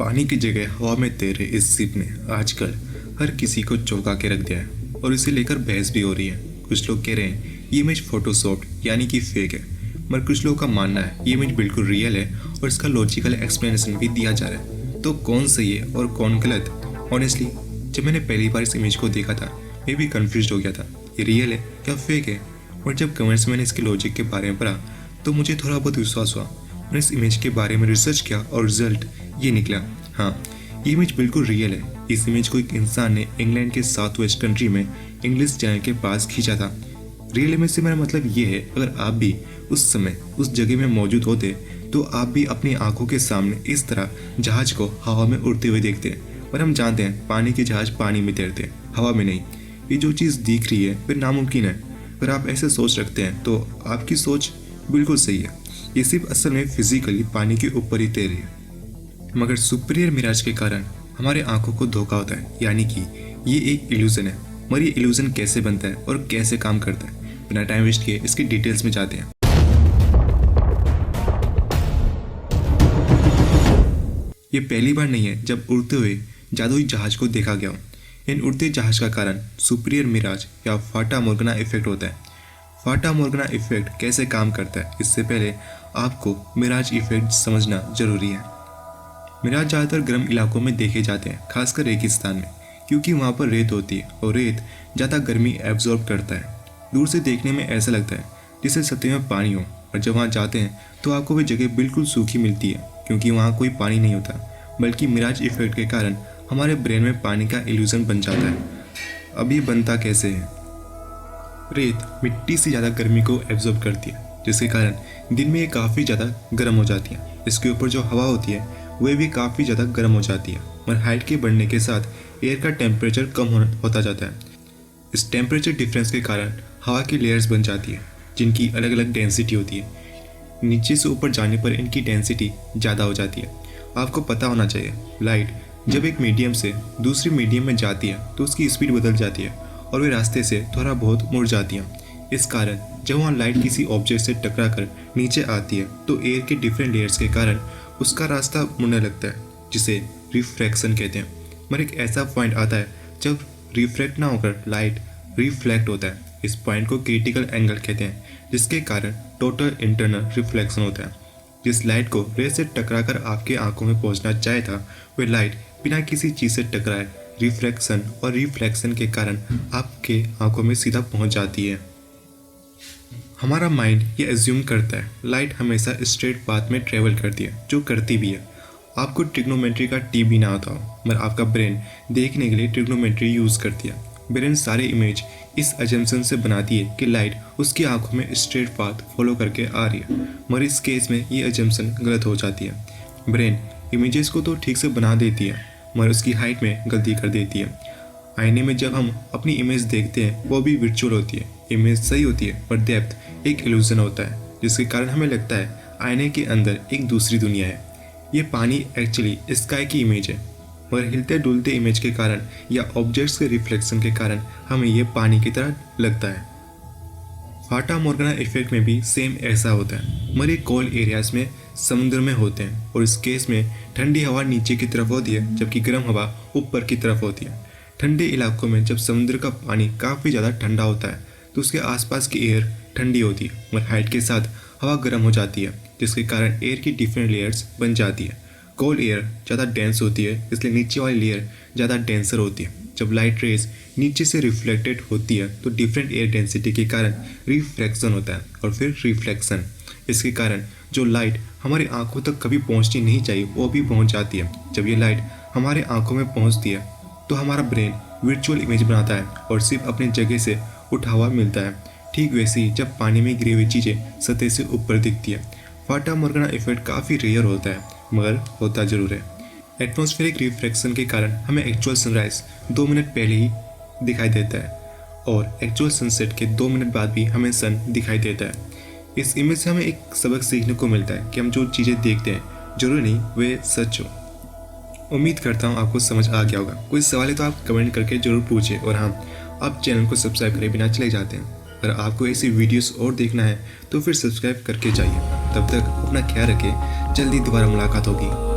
पानी की जगह हवा में तैरे इस शिप ने आजकल हर किसी को चौंका के रख दिया है और इसे लेकर बहस भी हो रही है। कुछ लोग कह रहे हैं ये इमेज फोटोशॉप यानी कि फेक है, मगर कुछ लोगों का मानना है ये इमेज बिल्कुल रियल है और इसका लॉजिकल एक्सप्लेनेशन भी दिया जा रहा है। तो कौन सही है और कौन गलत? ऑनेस्टली जब मैंने पहली बार इस इमेज को देखा था मैं भी कंफ्यूज हो गया था, ये रियल है या फेक है। और जब कमेंट्स में मैंने इसके लॉजिक के बारे में पढ़ा तो मुझे थोड़ा बहुत विश्वास हुआ। मैंने इस इमेज के बारे में रिसर्च किया और रिजल्ट ये निकला, हाँ ये इमेज बिल्कुल रियल है। इस इमेज को एक इंसान ने इंग्लैंड के साउथ वेस्ट कंट्री में इंग्लिश चैनल के पास खींचा था। रियल इमेज से मेरा मतलब ये है अगर आप भी उस समय उस जगह में मौजूद होते तो आप भी अपनी आंखों के सामने इस तरह जहाज को हवा में उड़ते हुए देखते हैं। पर हम जानते हैं पानी के जहाज पानी में तैरते हैं, हवा में नहीं। ये जो चीज़ दिख रही है फिर नामुमकिन है। अगर आप ऐसे सोच रखते हैं तो आपकी सोच बिल्कुल सही है। ये सिर्फ असल में फिजिकली पानी के ऊपर ही तैर रही है, मगर सुपीरियर मिराज के कारण हमारे आंखों को धोखा होता है, यानी कि ये एक इल्यूजन है। मगर ये इल्यूजन कैसे बनता है और कैसे काम करता है, बिना टाइम वेस्ट किए इसकी डिटेल्स में जाते हैं। ये पहली बार नहीं है जब उड़ते हुए जादुई जहाज को देखा गया हो। इन उड़ते जहाज का कारण सुपीरियर मिराज या फाटा मोर्गना इफेक्ट होता है। फाटा मोर्गना इफेक्ट कैसे काम करता है, इससे पहले आपको मिराज इफेक्ट समझना जरूरी है। मिराज ज़्यादातर गर्म इलाकों में देखे जाते हैं, खासकर रेगिस्तान में, क्योंकि वहाँ पर रेत होती है और रेत ज़्यादा गर्मी एब्जॉर्ब करता है। दूर से देखने में ऐसा लगता है जैसे सतह में पानी हो, और जब वहाँ जाते हैं तो आपको वो जगह बिल्कुल सूखी मिलती है, क्योंकि वहाँ कोई पानी नहीं होता। बल्कि मिराज इफेक्ट के कारण हमारे ब्रेन में पानी का इल्यूजन बन जाता है। अब ये बनता कैसे है? रेत मिट्टी से ज़्यादा गर्मी को एब्जॉर्ब करती है, जिसके कारण दिन में ये काफ़ी ज़्यादा गर्म हो जाती है। इसके ऊपर जो हवा होती है वह भी काफ़ी ज़्यादा गर्म हो जाती है, और हाइट के बढ़ने के साथ एयर का टेम्परेचर कम होता जाता है। इस टेम्परेचर डिफरेंस के कारण हवा की लेयर्स बन जाती है, जिनकी अलग अलग डेंसिटी होती है। नीचे से ऊपर जाने पर इनकी डेंसिटी ज़्यादा हो जाती है। आपको पता होना चाहिए लाइट जब एक मीडियम से दूसरी मीडियम में जाती है तो उसकी स्पीड बदल जाती है और वे रास्ते से थोड़ा बहुत मुड़ जाती हैं। इस कारण जब वहाँ लाइट किसी ऑब्जेक्ट से टकरा कर नीचे आती है तो एयर के डिफरेंट लेयर्स के कारण उसका रास्ता मुड़ने लगता है, जिसे रिफ्रैक्शन कहते हैं। मगर एक ऐसा पॉइंट आता है जब रिफ्रैक्ट ना होकर लाइट रिफ्लेक्ट होता है। इस पॉइंट को क्रिटिकल एंगल कहते हैं, जिसके कारण टोटल इंटरनल रिफ्लेक्शन होता है। जिस लाइट को रे से टकराकर आपके आंखों में पहुंचना चाहे था वह लाइट बिना किसी चीज़ से टकराए रिफ्रैक्शन और रिफ्लेक्शन के कारण आपके आंखों में सीधा पहुंच जाती है। हमारा माइंड ये एज्यूम करता है लाइट हमेशा स्ट्रेट पाथ में ट्रेवल करती है, जो करती भी है। आपको ट्रिग्नोमेट्री का टी भी ना आता हो, मगर आपका ब्रेन देखने के लिए ट्रिग्नोमेट्री यूज़ करती है। ब्रेन सारे इमेज इस अजम्पशन से बनाती है कि लाइट उसकी आंखों में स्ट्रेट पाथ फॉलो करके आ रही है, मगर इस केस में ये अजम्पशन गलत हो जाती है। ब्रेन इमेजेस को तो ठीक से बना देती है, मगर उसकी हाइट में गलती कर देती है। आईने में जब हम अपनी इमेज देखते हैं वो भी वर्चुअल होती है। इमेज सही होती है पर डेप्थ एक इल्यूजन होता है, जिसके कारण हमें लगता है आईने के अंदर एक दूसरी दुनिया है। ये पानी एक्चुअली स्काई की इमेज है, मगर हिलते डुलते इमेज के कारण या ऑब्जेक्ट्स के रिफ्लेक्शन के कारण हमें ये पानी की तरह लगता है। फाटा मोर्गना इफेक्ट में भी सेम ऐसा होता है, मगर ये कोल्ड एरियाज में समुद्र में होते हैं, और इस केस में ठंडी हवा नीचे की तरफ होती है जबकि गर्म हवा ऊपर की तरफ होती है। ठंडे इलाकों में जब समुद्र का पानी काफ़ी ज़्यादा ठंडा होता है तो उसके आसपास की एयर ठंडी होती है, मगर हाइट के साथ हवा गर्म हो जाती है, जिसके कारण एयर की डिफरेंट लेयर्स बन जाती है। कोल्ड एयर ज़्यादा डेंस होती है, इसलिए नीचे वाली लेयर ज़्यादा डेंसर होती है। जब लाइट रेज नीचे से रिफ्लेक्टेड होती है तो डिफरेंट एयर डेंसिटी के कारण रिफ्रैक्शन होता है और फिर रिफ्लेक्शन। इसके कारण जो लाइट हमारी आंखों तक कभी पहुंचनी नहीं चाहिए वो भी पहुंच जाती है। जब ये लाइट हमारे आंखों में पहुंचती है तो हमारा ब्रेन वर्चुअल इमेज बनाता है और सिर्फ अपनी जगह से उठा हुआ मिलता है। ठीक वैसे ही जब पानी में गिरी हुई चीज़ें सतह से ऊपर दिखती है। फाटा मोर्गना इफेक्ट काफ़ी रेयर होता है, मगर होता ज़रूर है। एटमॉस्फेरिक रिफ्रैक्शन के कारण हमें एक्चुअल सनराइज 2 मिनट पहले ही दिखाई देता है, और एक्चुअल सनसेट के 2 मिनट बाद भी हमें सन दिखाई देता है। इस इमेज से हमें एक सबक सीखने को मिलता है कि हम जो चीज़ें देखते हैं जरूरी नहीं वे सच हो। उम्मीद करता हूँ आपको समझ आ गया होगा। कोई सवाल है तो आप कमेंट करके जरूर पूछिए, और हाँ, आप चैनल को सब्सक्राइब करे बिना चले जाते हैं। अगर आपको ऐसी वीडियोस और देखना है तो फिर सब्सक्राइब करके जाइए। तब तक अपना ख्याल रखें, जल्दी दोबारा मुलाकात होगी।